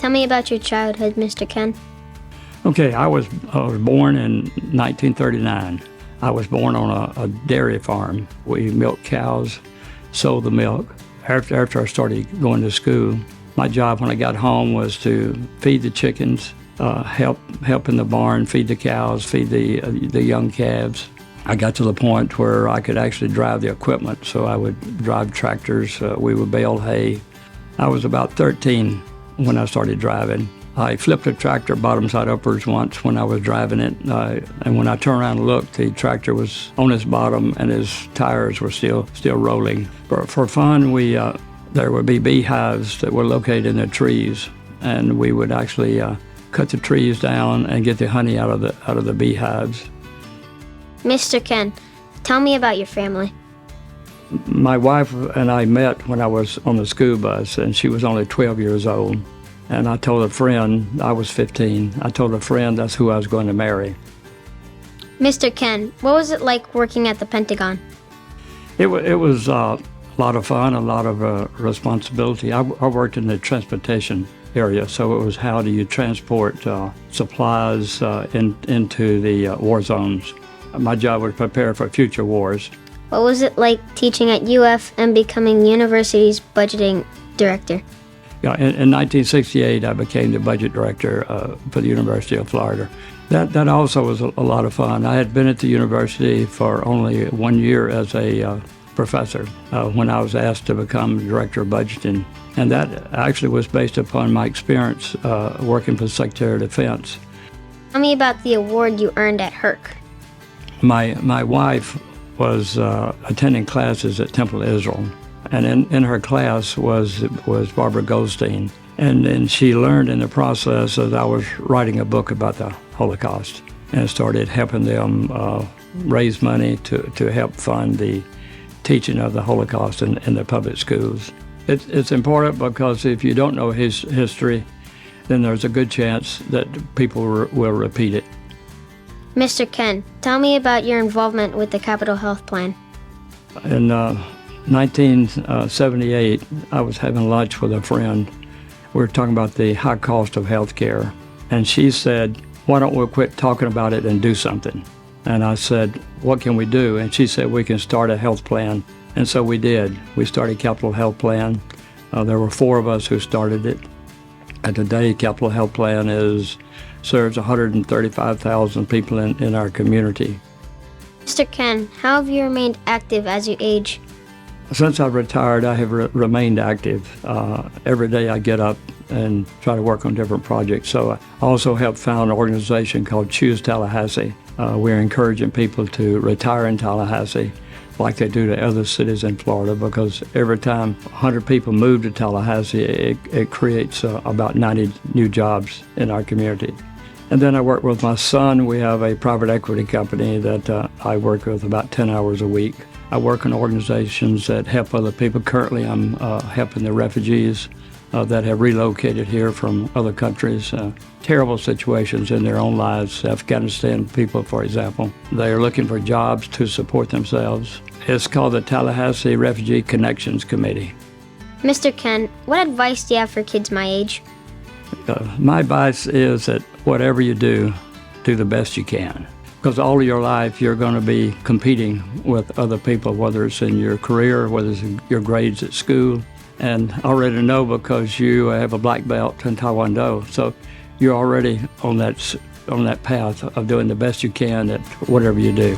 Tell me about your childhood, Mr. Ken. Okay, I was born in 1939. I was born on a dairy farm. We milked cows, sold the milk. After I started going to school, my job when I got home was to feed the chickens, help in the barn, feed the cows, feed the young calves. I got to the point where I could actually drive the equipment, so I would drive tractors. We would bale hay. I was about 13 when I started driving. I flipped a tractor bottom side upwards once when I was driving it, and when I turned around and looked, the tractor was on its bottom and his tires were still rolling. For fun, there would be beehives that were located in the trees, and we would actually cut the trees down and get the honey out of the beehives. Mr. Ken, tell me about your family. My wife and I met when I was on the school bus, and she was only 12 years old. And I told a friend, I was 15, I told a friend that's who I was going to marry. Mr. Ken, what was it like working at the Pentagon? It was a lot of fun, a lot of responsibility. I worked in the transportation area, so it was how do you transport supplies into the war zones. My job was prepare for future wars. What was it like teaching at UF and becoming the university's budgeting director? Yeah, in 1968, I became the budget director for the University of Florida. That also was a lot of fun. I had been at the university for only 1 year as a professor when I was asked to become director of budgeting. And that actually was based upon my experience working for the Secretary of Defense. Tell me about the award you earned at HERC. My wife was attending classes at Temple Israel. And in her class was Barbara Goldstein. And then she learned in the process that I was writing a book about the Holocaust and started helping them raise money to help fund the teaching of the Holocaust in the public schools. It's important because if you don't know his history, then there's a good chance that people will repeat it. Mr. Ken, tell me about your involvement with the Capitol Health Plan. In 1978, I was having lunch with a friend. We were talking about the high cost of health care. And she said, why don't we quit talking about it and do something? And I said, what can we do? And she said, we can start a health plan. And so we did. We started Capitol Health Plan. There were 4 of us who started it. And today, Capitol Health Plan serves 135,000 people in our community. Mr. Ken, how have you remained active as you age? Since I've retired, I have remained active. Every day I get up and try to work on different projects. So I also helped found an organization called Choose Tallahassee. We're encouraging people to retire in Tallahassee like they do to other cities in Florida, because every time 100 people move to Tallahassee, it creates about 90 new jobs in our community. And then I work with my son. We have a private equity company that I work with about 10 hours a week. I work in organizations that help other people. Currently, I'm helping the refugees that have relocated here from other countries. Terrible situations in their own lives. Afghanistan people, for example. They are looking for jobs to support themselves. It's called the Tallahassee Refugee Connections Committee. Mr. Ken, what advice do you have for kids my age? My advice is that whatever you do the best you can. Because all of your life, you're going to be competing with other people, whether it's in your career, whether it's in your grades at school. And I already know because you have a black belt in Taekwondo. So you're already on that path of doing the best you can at whatever you do.